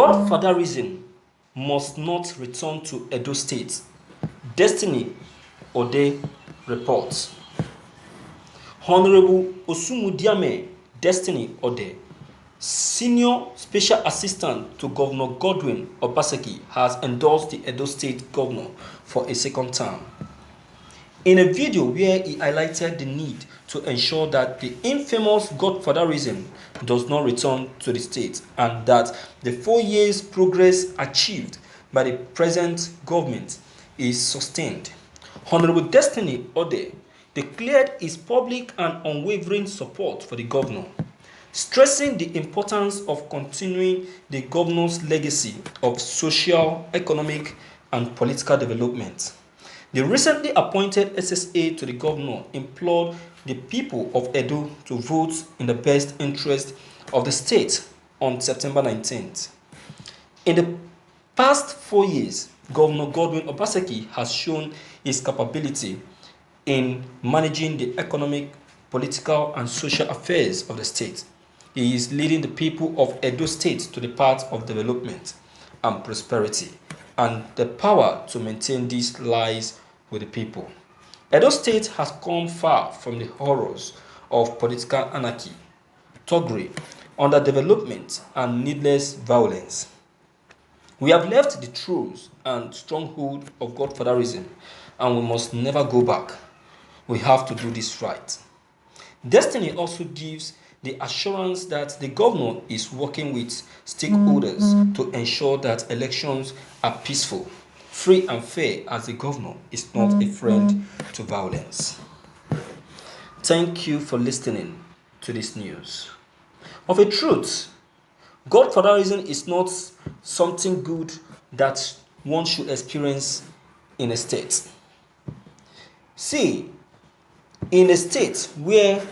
Godfatherism must not return to Edo State. Destiny Ode reports. Honorable Osumudiame Destiny Ode, Senior Special Assistant to Governor Godwin Obaseki, has endorsed the Edo State Governor for a second term. In a video where he highlighted the need to ensure that the infamous Godfatherism does not return to the state and that the 4 years progress achieved by the present government is sustained, Honorable Destiny Ode declared his public and unwavering support for the governor, stressing the importance of continuing the governor's legacy of social, economic, and political development. The recently appointed SSA to the governor implored the people of Edo to vote in the best interest of the state on September 19th. In the past 4 years, Governor Godwin Obaseki has shown his capability in managing the economic, political, and social affairs of the state. He is leading the people of Edo State to the path of development and prosperity, and the power to maintain this lies with the people. Edo State has come far from the horrors of political anarchy, thuggery, underdevelopment, and needless violence. We have left the truths and stronghold of Godfatherism, and we must never go back. We have to do this right. Destiny also gives the assurance that the governor is working with stakeholders to ensure that elections are peaceful, free, and fair, as the governor is not a friend to violence. Thank you for listening to this news. Of a truth, Godfatherism is not something good that one should experience in a state. See, in a state where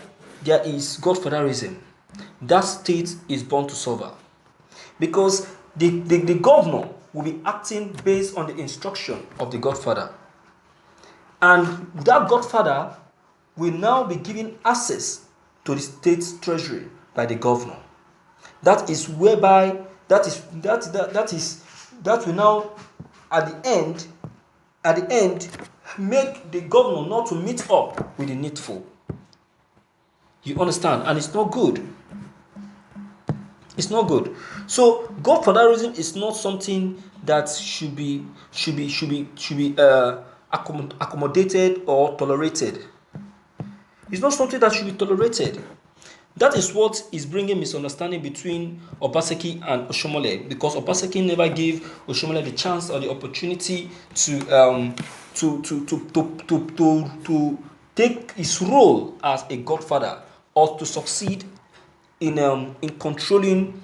there is Godfatherism, that state is born to suffer. Because the governor will be acting based on the instruction of the Godfather. And that Godfather will now be given access to the state treasury by the governor. That is whereby that will now at the end make the governor not to meet up with the needful. You understand? And it's not good. It's not good. So Godfatherism is not something that should be accommodated or tolerated. It's not something that should be tolerated. That is what is bringing misunderstanding between Obaseki and Oshomole, because Obaseki never gave Oshomole the chance or the opportunity to take his role as a godfather or to succeed in controlling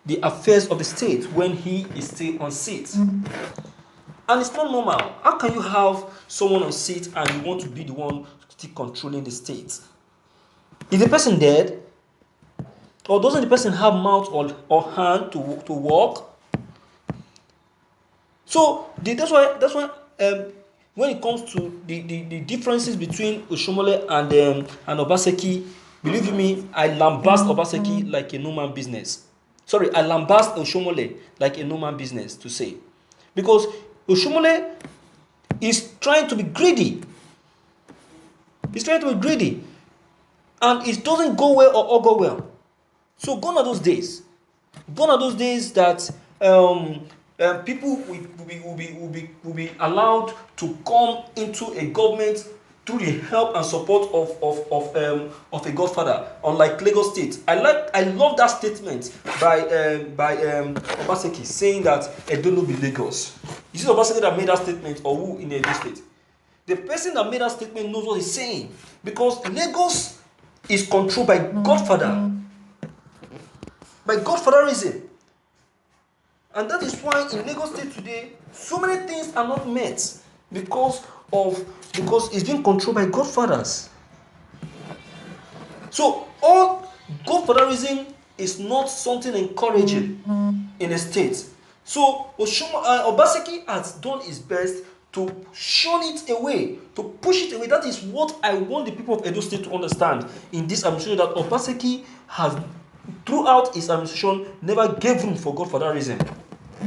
the affairs of the state when he is still on seat. And it's not normal. How can you have someone on seat and you want to be the one still controlling the state? Is the person dead? Or doesn't the person have mouth or hand to walk? So that's why when it comes to the differences between Oshomole and Obaseki, believe me, I lambast Obaseki like a no man business. Sorry, I lambast Oshomole like a no man business to say. Because Oshomole is trying to be greedy. He's trying to be greedy. And it doesn't go well or all go well. So gone are those days. Gone are those days that people will be allowed to come into a government through the help and support of a godfather, unlike Lagos State. I love that statement by Obaseki saying that Edo no be Lagos. Is it Obaseki that made that statement, or who in Edo State? The person that made that statement knows what he's saying, because Lagos is controlled by Godfather, by Godfatherism. And that is why in Lagos State today, so many things are not met because it's being controlled by Godfathers. So all Godfatherism is not something encouraging in a state. So Obaseki has done his best to shun it away, to push it away. That is what I want the people of Edo State to understand in this administration, that Obaseki has, throughout his administration, never gave room for Godfatherism. He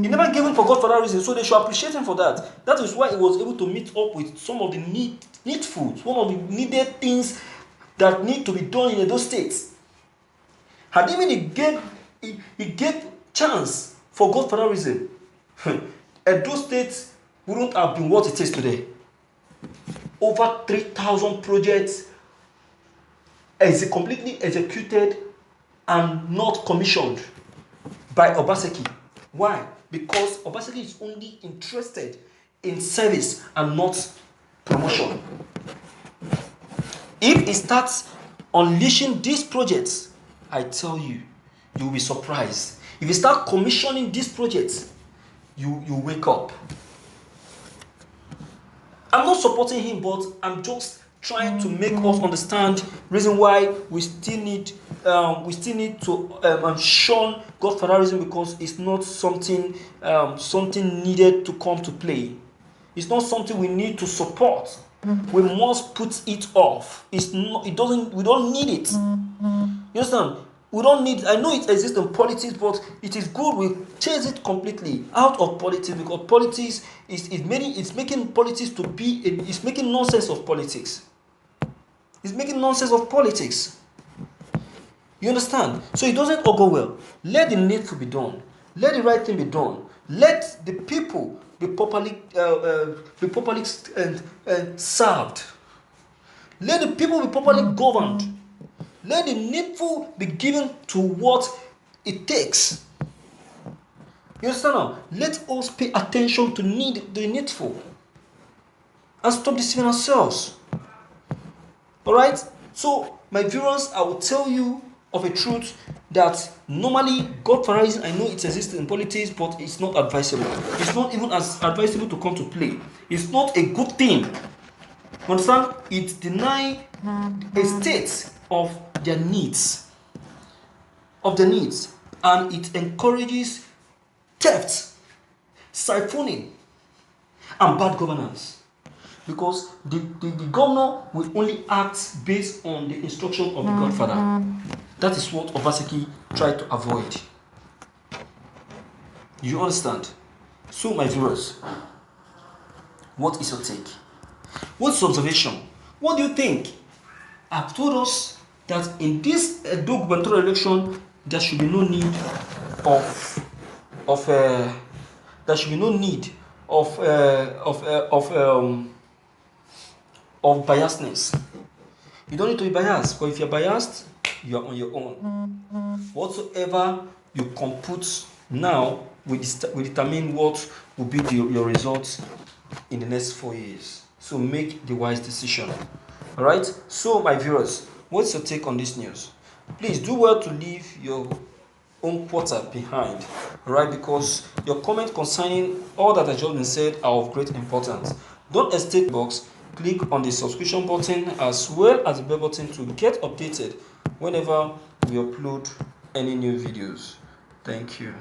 never gave him for God for that reason, so they should appreciate him for that. That is why he was able to meet up with some of the needful, one of the needed things that need to be done in those states. Had even he gave chance for God for that reason, Edo State wouldn't have been what it is today. Over 3,000 projects completely executed and not commissioned by Obaseki. Why? Because Obaseki is only interested in service and not promotion. If he starts unleashing these projects, I tell you, you will be surprised. If you start commissioning these projects, you wake up. I'm not supporting him, but I'm just trying to make us understand reason why we still need to shun Godfatherism, because it's not something needed to come to play. It's not something we need to support. We must put it off. It's not. It doesn't. We don't need it. You understand? We don't need. I know it exists in politics, but it is good we chase it completely out of politics, because politics is making politics to be. It's making nonsense of politics. It's making nonsense of politics. You understand? So it doesn't all go well. Let the needful be done. Let the right thing be done. Let the people be properly served. Let the people be properly governed. Let the needful be given to what it takes. You understand now? Let us pay attention to the needful and stop deceiving ourselves. Alright? So, my viewers, I will tell you of a truth that normally Godfatherism, I know it exists in politics, but it's not advisable. It's not even as advisable to come to play. It's not a good thing. You understand? It denies a state of their needs. And it encourages theft, siphoning, and bad governance. Because the governor will only act based on the instruction of the Godfather. That is what Obaseki tried to avoid. You understand? So, my viewers, what is your take? What's your observation? What do you think? I've told us that in this gubernatorial election, there should be no need of biasness. You don't need to be biased, but if you're biased, you are on your own. Whatsoever you compute now will determine what will be your results in the next 4 years. So make the wise decision. Alright? So, my viewers, what's your take on this news? Please do well to leave your own quarter behind, right? Because your comment concerning all that has just been said are of great importance. Don't hesitate, box. Click on the subscription button as well as the bell button to get updated whenever we upload any new videos. Thank you.